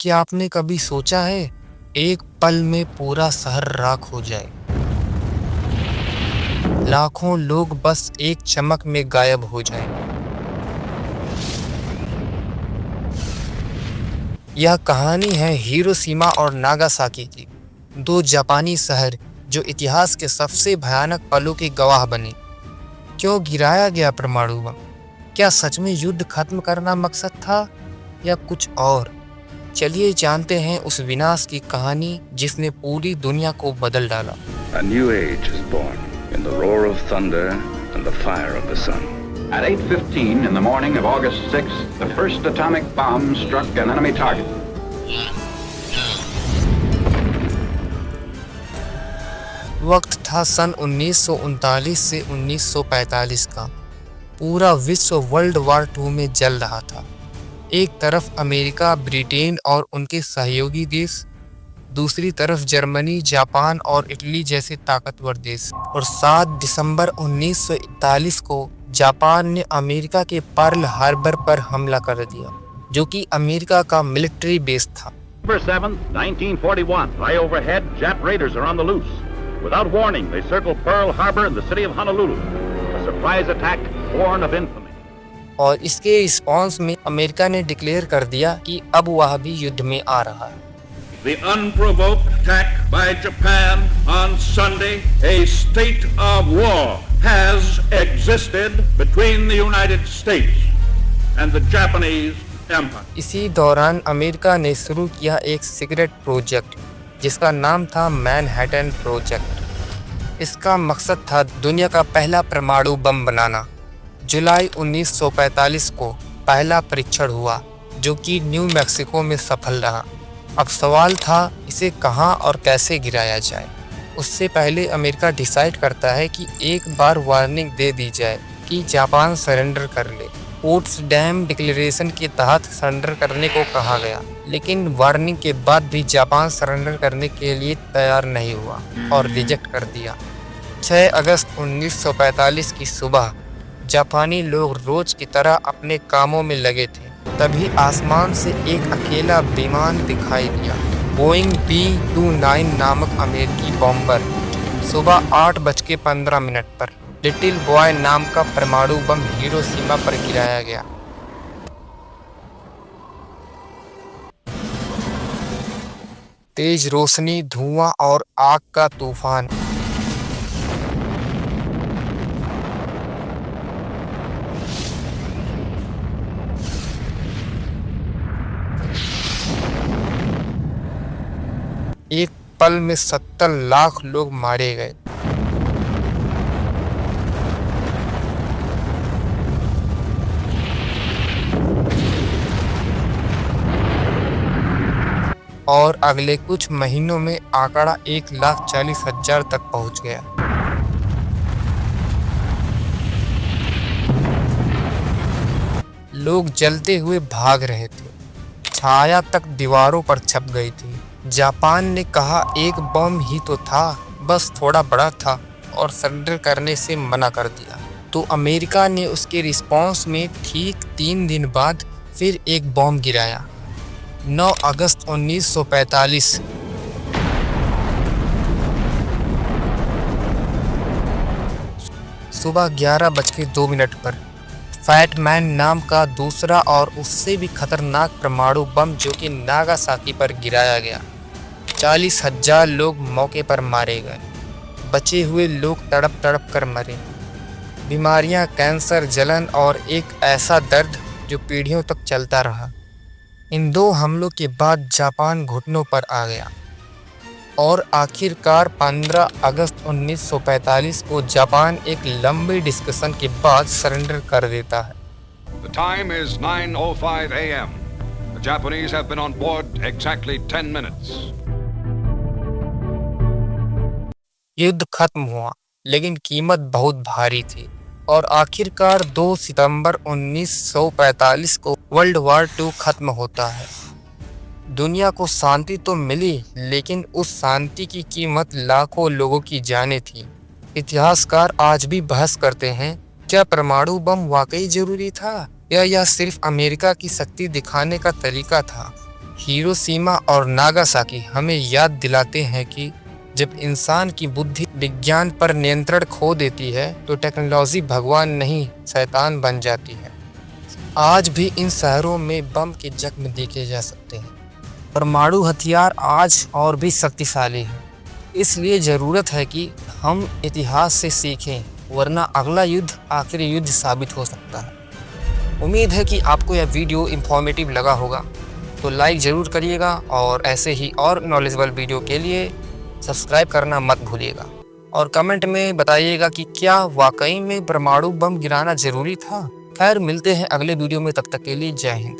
क्या आपने कभी सोचा है एक पल में पूरा शहर राख हो जाए, लाखों लोग बस एक चमक में गायब हो जाएं। यह कहानी है हिरोशिमा और नागासाकी की, दो जापानी शहर जो इतिहास के सबसे भयानक पलों के गवाह बने। क्यों गिराया गया परमाणु बम? क्या सच में युद्ध खत्म करना मकसद था या कुछ और? चलिए जानते हैं उस विनाश की कहानी जिसने पूरी दुनिया को बदल डाला। A new age is born in the roar of thunder and the fire of the sun. At 8:15 in the morning of August 6th, the first atomic bomb struck an enemy target. वक्त था सन 1939 से 1945 का। पूरा विश्व world war 2 में जल रहा था। एक तरफ अमेरिका, ब्रिटेन और उनके सहयोगी देश, दूसरी तरफ जर्मनी, जापान और इटली जैसे ताकतवर देश। और 7 दिसंबर 1941 को जापान ने अमेरिका के पर्ल हार्बर पर हमला कर दिया, जो कि अमेरिका का मिलिट्री बेस था। November 7th, 1941. High overhead, Jap raiders are on the loose. Without warning, they circle Pearl Harbor in the city of Honolulu. A surprise attack born of infamy. और इसके रिस्पॉन्स में America ने declare कर दिया कि अब वह भी युद्ध में आ रहा है। The unprovoked attack by Japan on Sunday, a state of war has existed between the United States and the Japanese Empire. इसी दौरान अमेरिका ने शुरू किया एक सीक्रेट प्रोजेक्ट जिसका नाम था मैनहट्टन प्रोजेक्ट। इसका मकसद था दुनिया का पहला परमाणु बम बनाना। जुलाई 1945 को पहला परीक्षण हुआ जो कि न्यू मैक्सिको में सफल रहा। अब सवाल था इसे कहां और कैसे गिराया जाए। उससे पहले अमेरिका डिसाइड करता है कि एक बार वार्निंग दे दी जाए कि जापान सरेंडर कर ले। पोट्सडैम डिक्लेरेशन के तहत सरेंडर करने को कहा गया, लेकिन वार्निंग के बाद भी जापान सरेंडर करने के लिए तैयार नहीं हुआ और रिजेक्ट कर दिया। 6 अगस्त 1945 की सुबह जापानी लोग रोज की तरह अपने कामों में लगे थे। तभी आसमान से एक अकेला विमान दिखाई दिया, बोइंग B-29 नामक अमेरिकी बॉम्बर। सुबह 8:15 पर लिटिल बॉय नाम का परमाणु बम हिरोशिमा पर गिराया गया। तेज रोशनी, धुआं और आग का तूफान। एक पल में 70 लाख लोग मारे गए। और अगले कुछ महीनों में आंकड़ा 1,40,000 तक पहुंच गया। लोग जलते हुए भाग रहे थे, छाया तक दीवारों पर छप गई थी। जापान ने कहा एक बम ही तो था, बस थोड़ा बड़ा था और सरेंडर करने से मना कर दिया। तो अमेरिका ने उसके रिस्पॉन्स में ठीक 3 दिन बाद फिर एक बम गिराया। 9 अगस्त 1945 सुबह 11:02 पर फैट मैन नाम का दूसरा और उससे भी खतरनाक परमाणु बम जो कि नागासाकी पर गिराया गया। 40,000 लोग मौके पर मारे गए। बचे हुए लोग तड़प तड़प कर मरे। बीमारियां, कैंसर, जलन और एक ऐसा दर्द जो पीढ़ियों तक चलता रहा। इन 2 हमलों के बाद जापान घुटनों पर आ गया और आखिरकार 15 अगस्त 1945 को जापान एक लंबी डिस्कशन के बाद सरेंडर कर देता है। The time is 9:05 a.m. The Japanese have been on board exactly 10 minutes. युद्ध खत्म हुआ, लेकिन कीमत बहुत भारी थी और आखिरकार 2 सितंबर 1945 को वर्ल्ड वार 2 खत्म होता है। दुनिया को शांति तो मिली, लेकिन उस शांति की कीमत लाखों लोगों की जानें थी। इतिहासकार आज भी बहस करते हैं, क्या परमाणु बम वाकई जरूरी था या यह सिर्फ अमेरिका की शक्ति दिखाने का तरीका था? हिरोशिमा और नागासाकी हमें याद दिलाते हैं कि जब इंसान की बुद्धि विज्ञान पर नियंत्रण खो देती है तो टेक्नोलॉजी भगवान नहीं शैतान बन जाती है। आज भी इन शहरों में बम के जख्म देखे जा सकते हैं। परमाणु हथियार आज और भी शक्तिशाली है, इसलिए ज़रूरत है कि हम इतिहास से सीखें, वरना अगला युद्ध आखिरी युद्ध साबित हो सकता है। उम्मीद है कि आपको यह वीडियो इंफॉर्मेटिव लगा होगा, तो लाइक ज़रूर करिएगा और ऐसे ही और नॉलेजेबल वीडियो के लिए सब्सक्राइब करना मत भूलिएगा। और कमेंट में बताइएगा कि क्या वाकई में परमाणु बम गिराना ज़रूरी था। खैर, मिलते हैं अगले वीडियो में, तब तक के लिए जय हिंद।